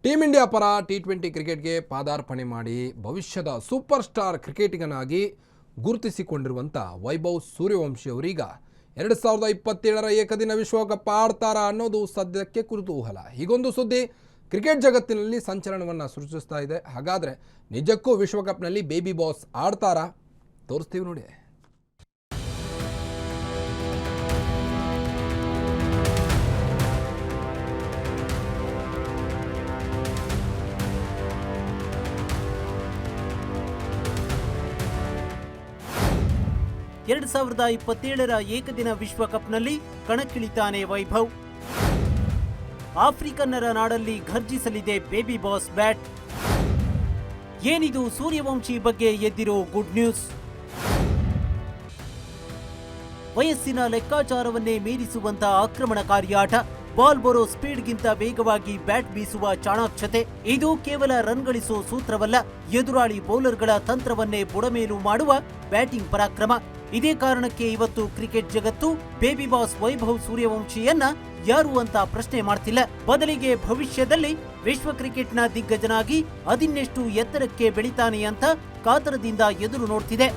Team India ಪರ T20 ಕ್ರಿಕೆಟ್ಗೆ ಪಾದಾರ್ಪಣೆ ಮಾಡಿ ಭವಿಷ್ಯದ ಸೂಪರ್ ಸ್ಟಾರ್ ಕ್ರಿಕೆಟಿಗನಾಗಿ ಗುರುತಿಸಿಕೊಂಡಿರುವಂಥ ವೈಭವ್ ಸೂರ್ಯವಂಶಿ ಅವರೀಗ 2027ರ ಏಕದಿನ ವಿಶ್ವಕಪ್ ಆಡ್ತಾರಾ ಅನ್ನೋದು ಸದ್ಯಕ್ಕೆ ಕುತೂಹಲ. ಹೀಗೊಂದು ಸುದ್ದಿ ಕ್ರಿಕೆಟ್ ಜಗತ್ತಿನಲ್ಲಿ ಸಂಚಲನವನ್ನು ಸೃಷ್ಟಿಸ್ತಾ ಇದೆ. ಹಾಗಾದರೆ ನಿಜಕ್ಕೂ ವಿಶ್ವಕಪ್ನಲ್ಲಿ ಬೇಬಿ ಬಾಸ್ ಆಡ್ತಾರಾ? ತೋರಿಸ್ತೀವಿ ನೋಡಿ. ಎರಡು 2027ರ ಏಕದಿನ ವಿಶ್ವಕಪ್ನಲ್ಲಿ ಕಣಕ್ಕಿಳಿತಾನೆ ವೈಭವ್. ಆಫ್ರಿಕನ್ನರ ನಾಡಲ್ಲಿ ಘರ್ಜಿಸಲಿದೆ ಬೇಬಿ ಬಾಸ್ ಬ್ಯಾಟ್. ಏನಿದು ಸೂರ್ಯವಂಶಿ ಬಗ್ಗೆ ಎದ್ದಿರೋ ಗುಡ್ ನ್ಯೂಸ್. ವಯಸ್ಸಿನ ಲೆಕ್ಕಾಚಾರವನ್ನೇ ಮೀರಿಸುವಂತ ಆಕ್ರಮಣಕಾರಿ ಆಟ, ಬಾಲ್ ಬರೋ ಸ್ಪೀಡ್ಗಿಂತ ವೇಗವಾಗಿ ಬ್ಯಾಟ್ ಬೀಸುವ ಚಾಣಾಕ್ಷತೆ, ಇದು ಕೇವಲ ರನ್ ಗಳಿಸೋ ಸೂತ್ರವಲ್ಲ, ಎದುರಾಳಿ ಬೌಲರ್ಗಳ ತಂತ್ರವನ್ನೇ ಬುಡಮೇಲು ಮಾಡುವ ಬ್ಯಾಟಿಂಗ್ ಪರಾಕ್ರಮ. ಇದೇ ಕಾರಣಕ್ಕೆ ಇವತ್ತು ಕ್ರಿಕೆಟ್ ಜಗತ್ತು ಬೇಬಿ ಬಾಸ್ ವೈಭವ್ ಸೂರ್ಯವಂಶಿಯನ್ನ ಯಾರು ಅಂತ ಪ್ರಶ್ನೆ ಮಾಡ್ತಿಲ್ಲ. ಬದಲಿಗೆ ಭವಿಷ್ಯದಲ್ಲಿ ವಿಶ್ವ ಕ್ರಿಕೆಟ್ನ ದಿಗ್ಗಜನಾಗಿ ಅದಿನ್ನೆಷ್ಟು ಎತ್ತರಕ್ಕೆ ಬೆಳಿತಾನೆ ಅಂತ ಕಾತರದಿಂದ ಎದುರು ನೋಡ್ತಿದೆ.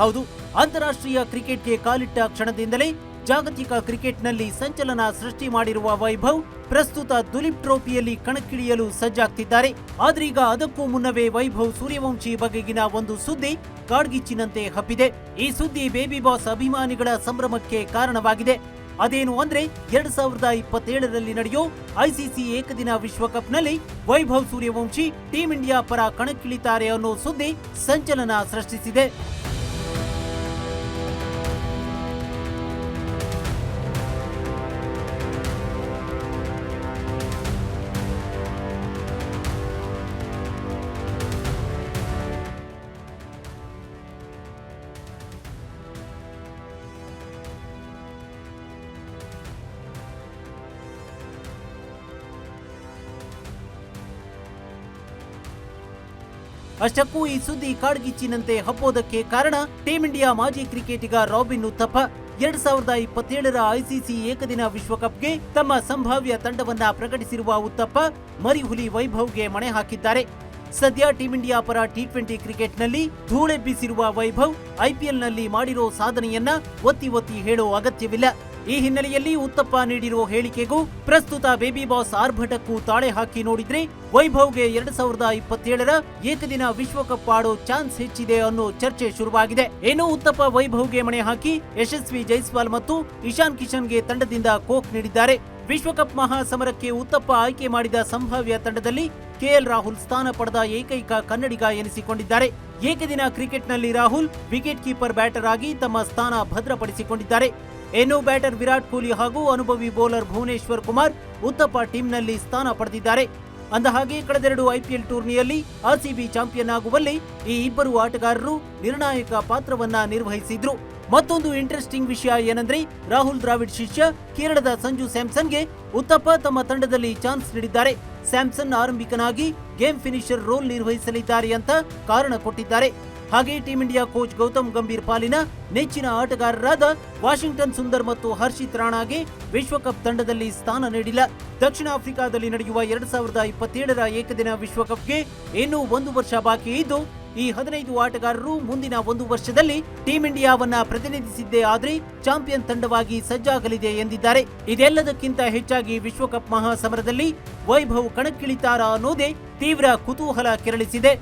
ಹೌದು, ಅಂತಾರಾಷ್ಟ್ರೀಯ ಕ್ರಿಕೆಟ್ಗೆ ಕಾಲಿಟ್ಟ ಕ್ಷಣದಿಂದಲೇ ಜಾಗತಿಕ ಕ್ರಿಕೆಟ್ನಲ್ಲಿ ಸಂಚಲನ ಸೃಷ್ಟಿ ಮಾಡಿರುವ ವೈಭವ್ ಪ್ರಸ್ತುತ ದುಲೀಪ್ ಟ್ರೋಫಿಯಲ್ಲಿ ಕಣಕ್ಕಿಳಿಯಲು ಸಜ್ಜಾಗ್ತಿದ್ದಾರೆ. ಆದ್ರೀಗ ಅದಕ್ಕೂ ಮುನ್ನವೇ ವೈಭವ್ ಸೂರ್ಯವಂಶಿ ಬಗೆಗಿನ ಒಂದು ಸುದ್ದಿ ಕಾಡ್ಗಿಚ್ಚಿನಂತೆ ಹಬ್ಬಿದೆ. ಈ ಸುದ್ದಿ ಬೇಬಿ ಬಾಸ್ ಅಭಿಮಾನಿಗಳ ಸಂಭ್ರಮಕ್ಕೆ ಕಾರಣವಾಗಿದೆ. ಅದೇನು ಅಂದ್ರೆ 2027ರಲ್ಲಿ ನಡೆಯೋ ಐಸಿಸಿ ಏಕದಿನ ವಿಶ್ವಕಪ್ನಲ್ಲಿ ವೈಭವ್ ಸೂರ್ಯವಂಶಿ ಟೀಂ ಇಂಡಿಯಾ ಪರ ಕಣಕ್ಕಿಳಿತಾರೆ ಅನ್ನೋ ಸುದ್ದಿ ಸಂಚಲನ ಸೃಷ್ಟಿಸಿದೆ. ಅಷ್ಟಕ್ಕೂ ಈ ಸುದ್ದಿ ಕಾಡ್ಗಿಚ್ಚಿನಂತೆ ಹಬ್ಬೋದಕ್ಕೆ ಕಾರಣ ಟೀಂ ಇಂಡಿಯಾ ಮಾಜಿ ಕ್ರಿಕೆಟಿಗ ರಾಬಿನ್ ಉತ್ತಪ್ಪ 2027ರ ಐಸಿಸಿ ಏಕದಿನ ವಿಶ್ವಕಪ್ಗೆ ತಮ್ಮ ಸಂಭಾವ್ಯ ತಂಡವನ್ನ ಪ್ರಕಟಿಸಿರುವ ಉತ್ತಪ್ಪ ಮರಿಹುಲಿ ವೈಭವ್ಗೆ ಮಣೆ ಹಾಕಿದ್ದಾರೆ. ಸದ್ಯ ಟೀಂ ಇಂಡಿಯಾ ಪರ ಟಿ20 ಕ್ರಿಕೆಟ್ನಲ್ಲಿ ಧೂಳೆಬ್ಬಿಸಿರುವ ವೈಭವ್ ಐಪಿಎಲ್ನಲ್ಲಿ ಮಾಡಿರೋ ಸಾಧನೆಯನ್ನ ಒತ್ತಿ ಹೇಳೋ ಅಗತ್ಯವಿಲ್ಲ. ಈ ಹಿನ್ನೆಲೆಯಲ್ಲಿ ಉತ್ತಪ್ಪ ನೀಡಿರೋ ಹೇಳಿಕೆಗೂ ಪ್ರಸ್ತುತ ಬೇಬಿ ಬಾಸ್ ಆರ್ಭಟಕ್ಕೂ ತಾಳೆ ಹಾಕಿ ನೋಡಿದ್ರೆ ವೈಭವ್ಗೆ 2027ರ ಏಕದಿನ ವಿಶ್ವಕಪ್ ಆಡೋ ಚಾನ್ಸ್ ಹೆಚ್ಚಿದೆ ಅನ್ನೋ ಚರ್ಚೆ ಶುರುವಾಗಿದೆ. ಇನ್ನು ಉತ್ತಪ್ಪ ವೈಭವ್ಗೆ ಮಣೆ ಹಾಕಿ ಯಶಸ್ವಿ ಜೈಸ್ವಾಲ್ ಮತ್ತು ಇಶಾನ್ ಕಿಶನ್ಗೆ ತಂಡದಿಂದ ಕೋಕ್ ನೀಡಿದ್ದಾರೆ. ವಿಶ್ವಕಪ್ ಮಹಾಸಮರಕ್ಕೆ ಉತ್ತಪ್ಪ ಆಯ್ಕೆ ಮಾಡಿದ ಸಂಭಾವ್ಯ ತಂಡದಲ್ಲಿ ಕೆಎಲ್ ರಾಹುಲ್ ಸ್ಥಾನ ಪಡೆದ ಏಕೈಕ ಕನ್ನಡಿಗ ಎನಿಸಿಕೊಂಡಿದ್ದಾರೆ. ಏಕದಿನ ಕ್ರಿಕೆಟ್ನಲ್ಲಿ ರಾಹುಲ್ ವಿಕೆಟ್ ಕೀಪರ್ ಬ್ಯಾಟರ್ ಆಗಿ ತಮ್ಮ ಸ್ಥಾನ ಭದ್ರಪಡಿಸಿಕೊಂಡಿದ್ದಾರೆ. ಇನ್ನು ಬ್ಯಾಟರ್ ವಿರಾಟ್ ಕೊಹ್ಲಿ ಹಾಗೂ ಅನುಭವಿ ಬೌಲರ್ ಭುವನೇಶ್ವರ್ ಕುಮಾರ್ ಉತ್ತಪ್ಪ ಟೀಮ್ನಲ್ಲಿ ಸ್ಥಾನ ಪಡೆದಿದ್ದಾರೆ. ಅಂದಹಾಗೆ ಕಳೆದೆರಡು ಐಪಿಎಲ್ ಟೂರ್ನಿಯಲ್ಲಿ ಆರ್ಸಿಬಿ ಚಾಂಪಿಯನ್ ಆಗುವಲ್ಲಿ ಈ ಇಬ್ಬರು ಆಟಗಾರರು ನಿರ್ಣಾಯಕ ಪಾತ್ರವನ್ನ ನಿರ್ವಹಿಸಿದ್ರು. ಮತ್ತೊಂದು ಇಂಟ್ರೆಸ್ಟಿಂಗ್ ವಿಷಯ ಏನಂದ್ರೆ ರಾಹುಲ್ ದ್ರಾವಿಡ್ ಶಿಷ್ಯ ಕೇರಳದ ಸಂಜು ಸ್ಯಾಮ್ಸನ್ಗೆ ಉತ್ತಪ್ಪ ತಮ್ಮ ತಂಡದಲ್ಲಿ ಚಾನ್ಸ್ ನೀಡಿದ್ದಾರೆ. ಸ್ಯಾಮ್ಸನ್ ಆರಂಭಿಕನಾಗಿ ಗೇಮ್ ಫಿನಿಷರ್ ರೋಲ್ ನಿರ್ವಹಿಸಲಿದ್ದಾರೆ ಅಂತ ಕಾರಣ ಕೊಟ್ಟಿದ್ದಾರೆ. ಹಾಗೆ team India coach Gautam Gambhir ಪಾಲಿನ ನೆಚ್ಚಿನ ಆಟಗಾರರಾದ ವಾಷಿಂಗ್ಟನ್ ಸುಂದರ್ ಮತ್ತು ಹರ್ಷಿತ್ ರಾಣಾಗೆ ವಿಶ್ವಕಪ್ ತಂಡದಲ್ಲಿ ಸ್ಥಾನ ನೀಡಿಲ್ಲ. ದಕ್ಷಿಣ ಆಫ್ರಿಕಾದಲ್ಲಿ ನಡೆಯುವ 2027ರ ಏಕದಿನ ವಿಶ್ವಕಪ್ಗೆ ಇನ್ನೂ 1 ವರ್ಷ ಬಾಕಿ ಇದ್ದು ಈ 15 ಆಟಗಾರರು ಮುಂದಿನ 1 ವರ್ಷದಲ್ಲಿ ಟೀಂ ಇಂಡಿಯಾವನ್ನ ಪ್ರತಿನಿಧಿಸಿದ್ದೇ ಆದ್ರೆ ಚಾಂಪಿಯನ್ ತಂಡವಾಗಿ ಸಜ್ಜಾಗಲಿದೆ ಎಂದಿದ್ದಾರೆ. ಇದೆಲ್ಲದಕ್ಕಿಂತ ಹೆಚ್ಚಾಗಿ ವಿಶ್ವಕಪ್ ಮಹಾಸಮರದಲ್ಲಿ ವೈಭವ್ ಕಣಕ್ಕಿಳಿತಾರಾ ಅನ್ನೋದೇ ತೀವ್ರ ಕುತೂಹಲ ಕೆರಳಿಸಿದೆ.